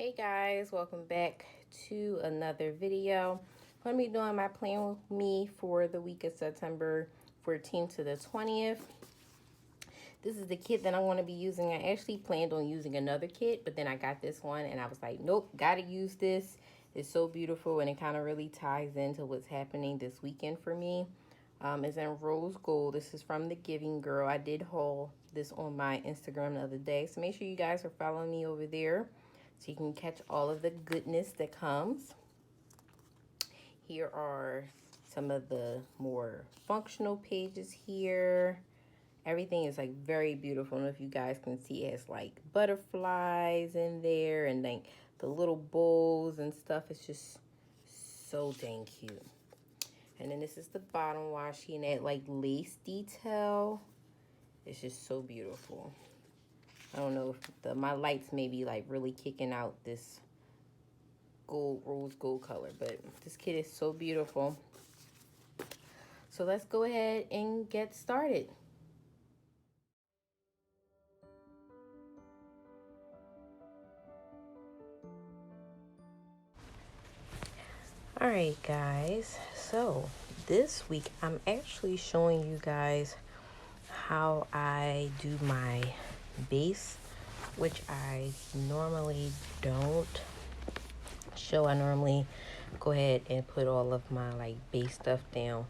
Hey guys, welcome back to another video. I'm going to be doing my plan with me for the week of September 14th to the 20th. This is the kit that I'm going to be using. I actually planned on using another kit, but then I got this one and I was like, nope, gotta use this. It's so beautiful and it kind of really ties into what's happening this weekend for me. It's in rose gold. This is from thegivinggirl. I did haul this on my Instagram the other day, so make sure you guys are following me over there so you can catch all of the goodness that comes. Here are some of the more functional pages here. Everything is like very beautiful. I don't know if you guys can see it has like butterflies in there and like the little bowls and stuff. It's just so dang cute. And then this is the bottom washi and that like lace detail. It's just so beautiful. I don't know if my lights may be like really kicking out this rose gold color, but this kit is so beautiful. So let's go ahead and get started. All right, guys, so this week I'm actually showing you guys how I do my base, which I normally don't show. I normally go ahead and put all of my like base stuff down,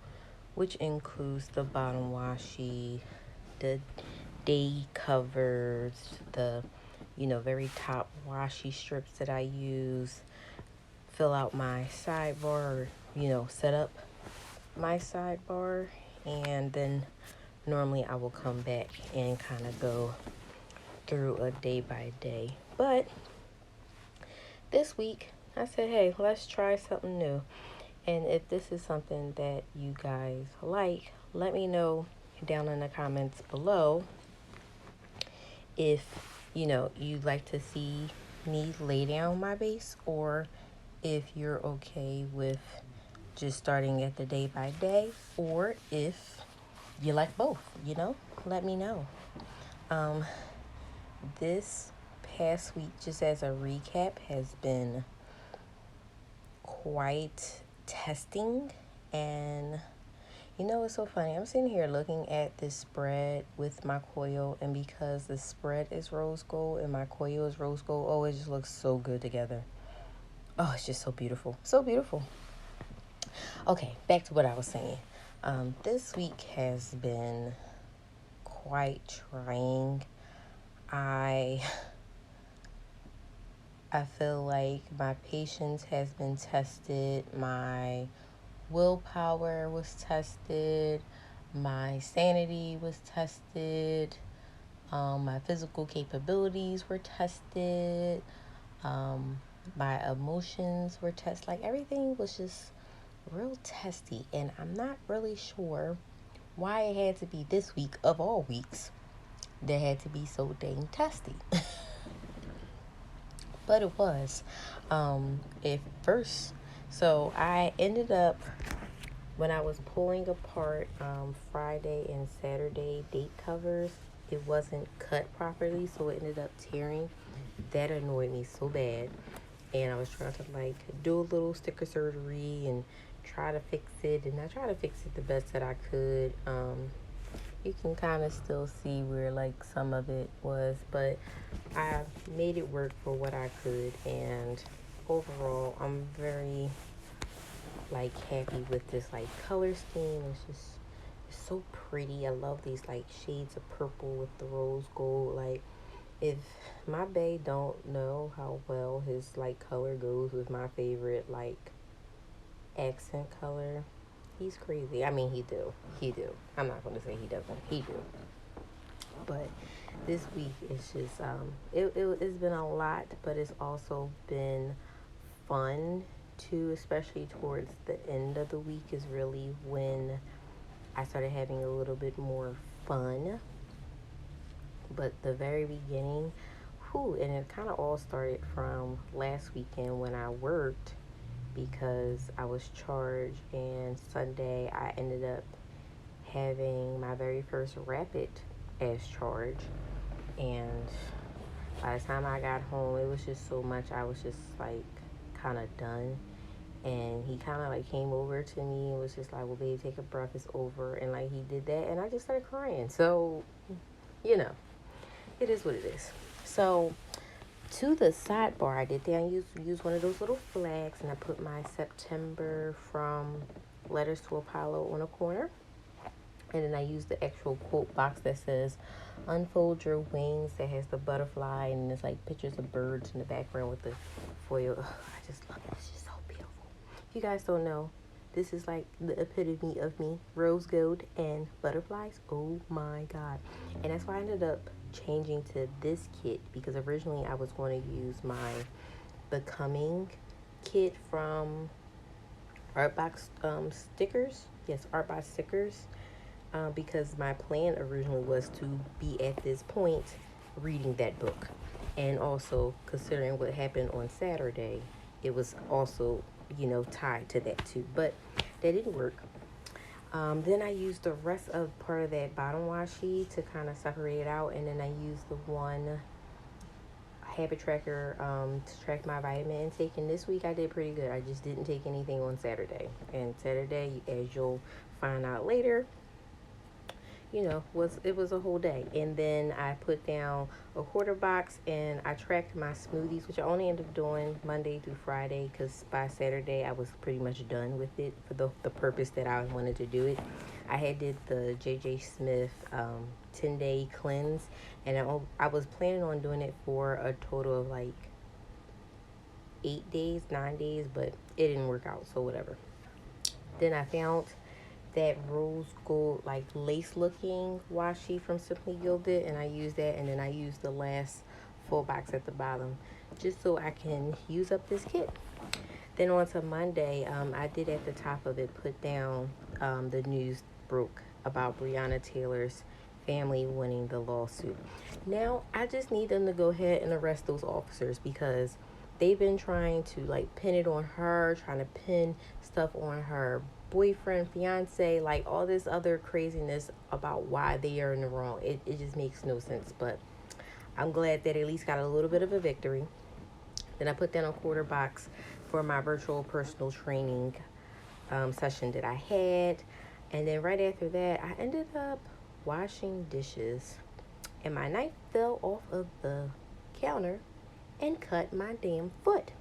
which includes the bottom washi, the day covers, the very top washi strips that I use, fill out my sidebar, set up my sidebar, and then normally I will come back and kind of go through a day by day. But this week I said, hey, let's try something new. And if this is something that you guys like, let me know down in the comments below if you'd like to see me lay down my base, or if you're okay with just starting at the day by day, or if you like both, let me know. This past week, just as a recap, has been quite testing. And it's so funny, I'm sitting here looking at this spread with my coil, and because the spread is rose gold and my coil is rose gold, oh, it just looks so good together. Oh, it's just so beautiful. So beautiful. Okay, back to what I was saying. This week has been quite trying. I feel like my patience has been tested. My willpower was tested. My sanity was tested. My physical capabilities were tested. My emotions were tested. Like, everything was just real testy, and I'm not really sure why it had to be this week of all weeks that had to be so dang testy. But it was. At first, so I ended up, when I was pulling apart Friday and Saturday date covers, it wasn't cut properly, so it ended up tearing. That annoyed me so bad. And I was trying to like do a little sticker surgery and try to fix it, and I tried to fix it the best that I could. You can kind of still see where like some of it was, but I made it work for what I could, and overall I'm very like happy with this like color scheme. It's so pretty. I love these like shades of purple with the rose gold. Like, if my bae don't know how well his like color goes with my favorite like accent color, he's crazy. I mean, he do. I'm not going to say he doesn't. He do. But this week it's just it's been a lot, but it's also been fun too, especially towards the end of the week is really when I started having a little bit more fun. But the very beginning, and it kind of all started from last weekend when I worked, because I was charged, and Sunday I ended up having my very first rapid as charge. And By the time I got home, it was just so much. I was just like kind of done. And he kind of like came over to me and was just like, well, babe, take a breath, it's over. And like he did that, and I just started crying. So, you know, it is what it is. So, to the sidebar, I did that. I used one of those little flags, and I put my September from Letters to Apollo on a corner. And then I used the actual quote box that says, unfold your wings, that has the butterfly, and it's like pictures of birds in the background with the foil. Ugh, I just love it. It's just so beautiful. If you guys don't know, this is like the epitome of me. Rose gold and butterflies. Oh my God. And that's why I ended up changing to this kit, because originally I was going to use my Becoming kit from Artbox stickers. Yes, Artbox stickers. Because my plan originally was to be at this point reading that book. And also, considering what happened on Saturday, it was also, tied to that too. But that didn't work. Then I used the rest of part of that bottom washi to kind of separate it out. And then I used the one habit tracker to track my vitamin intake. And this week I did pretty good. I just didn't take anything on Saturday. And Saturday, as you'll find out later, it was a whole day. And then I put down a quarter box, and I tracked my smoothies, which I only ended up doing Monday through Friday, because by Saturday I was pretty much done with it for the purpose that I wanted to do it. I had did the JJ Smith 10-day cleanse, and I was planning on doing it for a total of like 9 days, but it didn't work out, so whatever. Then I found that rose gold like lace looking washi from Simply Gilded, and I used that. And then I used the last full box at the bottom just so I can use up this kit. Then on to Monday, I did at the top of it put down the news broke about Breonna Taylor's family winning the lawsuit. Now I just need them to go ahead and arrest those officers, because they've been trying to like pin it on her, trying to pin stuff on her boyfriend, fiance, like all this other craziness about why they are in the wrong. It just makes no sense. But I'm glad that at least got a little bit of a victory. Then I put down a quarter box for my virtual personal training session that I had. And then right after that, I ended up washing dishes, and my knife fell off of the counter and cut my damn foot.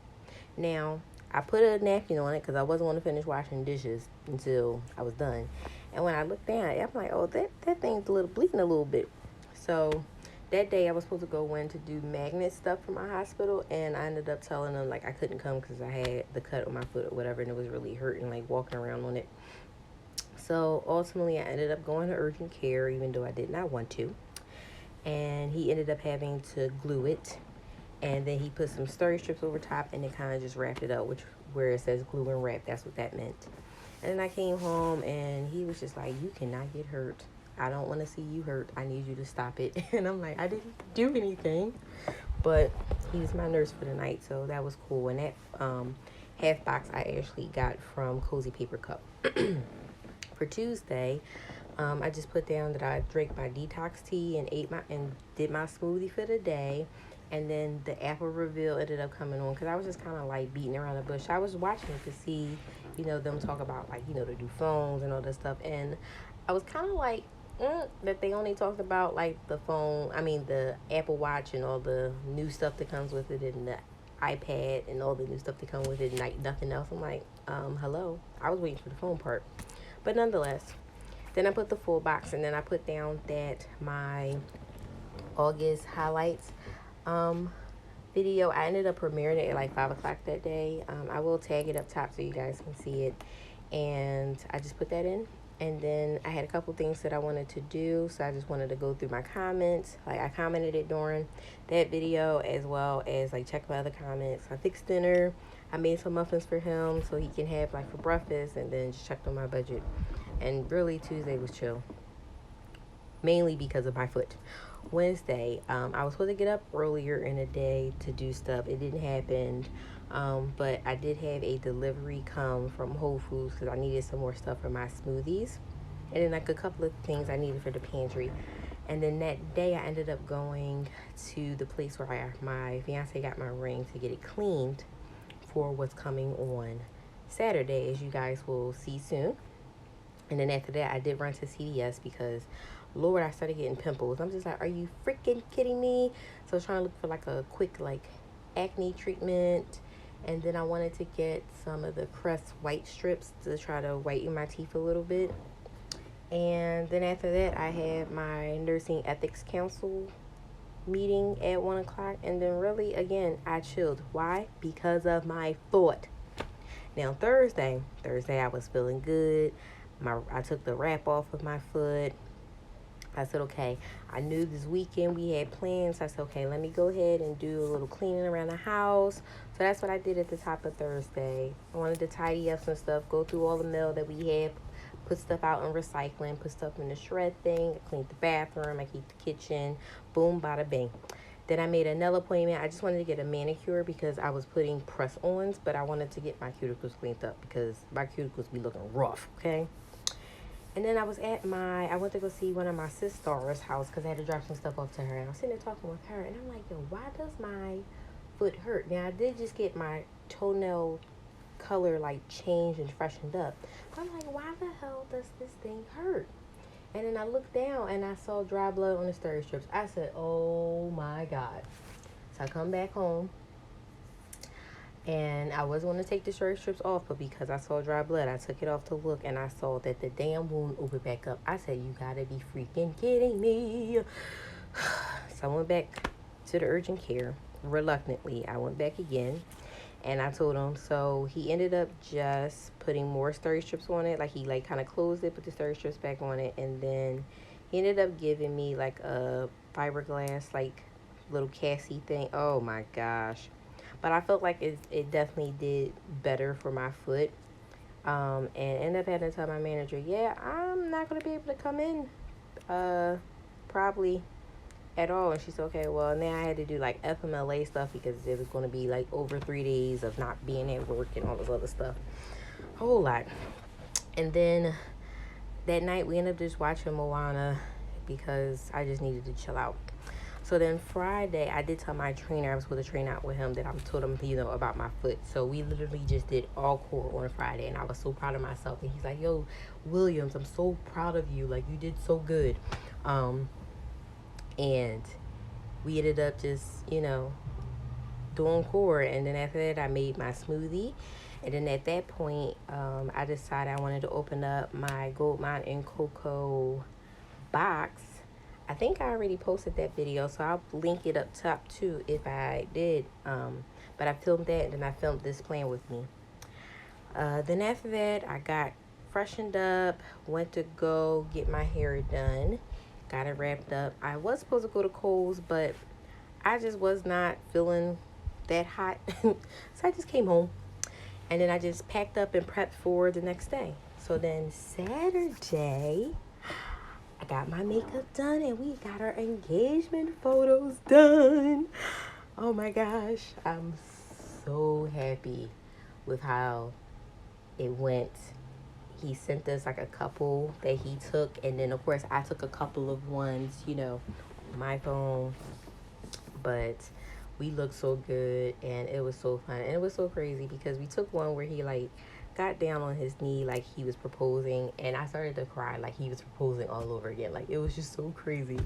Now, I put a napkin on it because I wasn't going to finish washing dishes until I was done. And when I looked down, I'm like, oh, that thing's bleeding a little bit. So that day I was supposed to go in to do magnet stuff for my hospital, and I ended up telling them like I couldn't come because I had the cut on my foot or whatever, and it was really hurting like walking around on it. So ultimately I ended up going to urgent care, even though I did not want to. And he ended up having to glue it. And then he put some steri strips over top, and then kind of just wrapped it up, where it says glue and wrap, that's what that meant. And then I came home, and he was just like, you cannot get hurt. I don't want to see you hurt. I need you to stop it. And I'm like, I didn't do anything. But he was my nurse for the night, so that was cool. And that half box I actually got from Cozy Paper Cup. For Tuesday, I just put down that I drank my detox tea and did my smoothie for the day. And then the apple reveal ended up coming on, because I was just kind of like beating around the bush. I was watching it to see, them talk about like, to do phones and all that stuff. And I was kind of like, that they only talked about like the Apple Watch and all the new stuff that comes with it, and the iPad and all the new stuff that comes with it, and like nothing else. I'm like, hello. I was waiting for the phone part. But nonetheless, then I put the full box, and then I put down that my August highlights video, I ended up premiering it at like 5 o'clock that day. I will tag it up top so you guys can see it. And I just put that in. And then I had a couple things that I wanted to do, so I just wanted to go through my comments. Like I commented it during that video, as well as like check my other comments. I fixed dinner. I made some muffins for him so he can have like for breakfast, and then just checked on my budget. And really Tuesday was chill, mainly because of my foot. Wednesday, I was supposed to get up earlier in the day to do stuff. It didn't happen, but I did have a delivery come from Whole Foods because I needed some more stuff for my smoothies, and then like a couple of things I needed for the pantry. And then that day, I ended up going to the place where my fiance got my ring to get it cleaned for what's coming on Saturday, as you guys will see soon. And then after that, I did run to CVS because, Lord, I started getting pimples. I'm just like, are you freaking kidding me? So I was trying to look for like a quick like acne treatment. And then I wanted to get some of the Crest white strips to try to whiten my teeth a little bit. And then after that, I had my nursing ethics council meeting at 1 o'clock. And then really, again, I chilled. Why? Because of my foot. Now, Thursday, I was feeling good. I took the wrap off of my foot. I said, okay, I knew this weekend we had plans. I said, okay, let me go ahead and do a little cleaning around the house. So that's what I did at the top of Thursday. I wanted to tidy up some stuff, go through all the mail that we had, put stuff out in recycling, put stuff in the shred thing. I cleaned the bathroom, I cleaned the kitchen, boom, bada bing. Then I made a nail appointment. I just wanted to get a manicure because I was putting press-ons, but I wanted to get my cuticles cleaned up because my cuticles be looking rough, okay? And then I went to go see one of my sister's house because I had to drop some stuff off to her. And I was sitting there talking with her, and I'm like, yo, why does my foot hurt? Now, I did just get my toenail color, like, changed and freshened up. But I'm like, why the hell does this thing hurt? And then I looked down, and I saw dry blood on the steri strips. I said, oh, my God. So I come back home. And I was going to take the steri strips off, but because I saw dry blood, I took it off to look, and I saw that the damn wound opened back up. I said, you gotta be freaking kidding me. So I went back to the urgent care. Reluctantly, I went back again, and I told him. So he ended up just putting more steri strips on it. Like, he, like, kind of closed it, put the steri strips back on it, and then he ended up giving me, like, a fiberglass, like, little Cassie thing. Oh, my gosh. But I felt like it definitely did better for my foot. And ended up having to tell my manager, yeah, I'm not going to be able to come in probably at all. And she said, okay, well, now I had to do like FMLA stuff because it was going to be like over 3 days of not being at work and all this other stuff. A whole lot. And then that night we ended up just watching Moana because I just needed to chill out. So then Friday, I did tell my trainer, I was supposed to train out with him, that I told him, about my foot. So we literally just did all core on Friday, and I was so proud of myself. And he's like, yo, Williams, I'm so proud of you. Like, you did so good. And we ended up just, doing core. And then after that, I made my smoothie. And then at that point, I decided I wanted to open up my Gold Mountain Cocoa box. I think I already posted that video, so I'll link it up top too if I did. But I filmed that, and then I filmed this plan with me. Then after that, I got freshened up, went to go get my hair done, got it wrapped up. I was supposed to go to Kohl's, but I just was not feeling that hot. So I just came home, and then I just packed up and prepped for the next day. So then Saturday, I got my makeup done, and we got our engagement photos done. Oh my gosh, I'm so happy with how it went. He sent us like a couple that he took, and then of course I took a couple of ones, on my phone. But we looked so good, and it was so fun, and it was so crazy because we took one where he like got down on his knee like he was proposing, and I started to cry like he was proposing all over again. Like, it was just so crazy,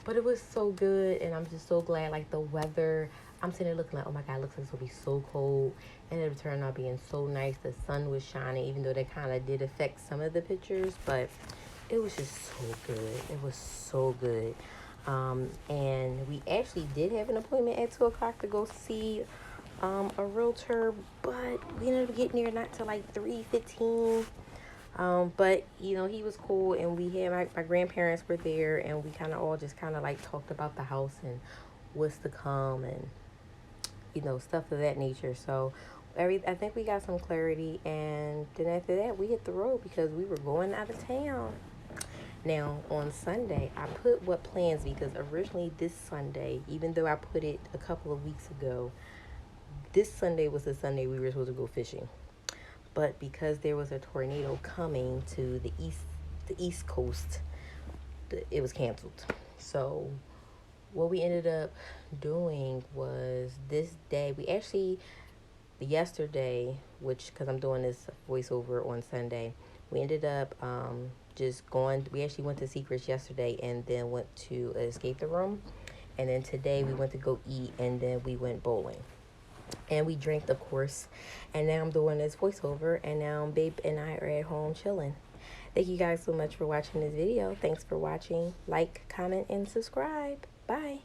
but it was so good. And I'm just so glad. Like, the weather, I'm sitting there looking like, oh my God, it looks like it's gonna be so cold, and it turned out being so nice. The sun was shining, even though that kind of did affect some of the pictures, but it was just so good. It was so good. And we actually did have an appointment at 2 o'clock to go see a realtor, but we ended up getting there not till like 3:15. But he was cool, and we had my grandparents were there, and we kind of all just kind of like talked about the house and what's to come, and stuff of that nature. So I think we got some clarity, and then after that we hit the road because we were going out of town. Now, on Sunday, I put what plans, because originally this Sunday, even though I put it a couple of weeks ago, this Sunday was the Sunday we were supposed to go fishing. But because there was a tornado coming to the east coast, it was canceled. So what we ended up doing was this day, we actually, yesterday, which, because I'm doing this voiceover on Sunday, we ended up just going, we actually went to Secrets yesterday and then went to Escape the Room. And then today we went to go eat and then we went bowling. And we drank, of course. And now I'm doing this voiceover, and now Babe and I are at home chilling. Thank you guys so much for watching this video. Thanks for watching. Like, comment, and subscribe. Bye.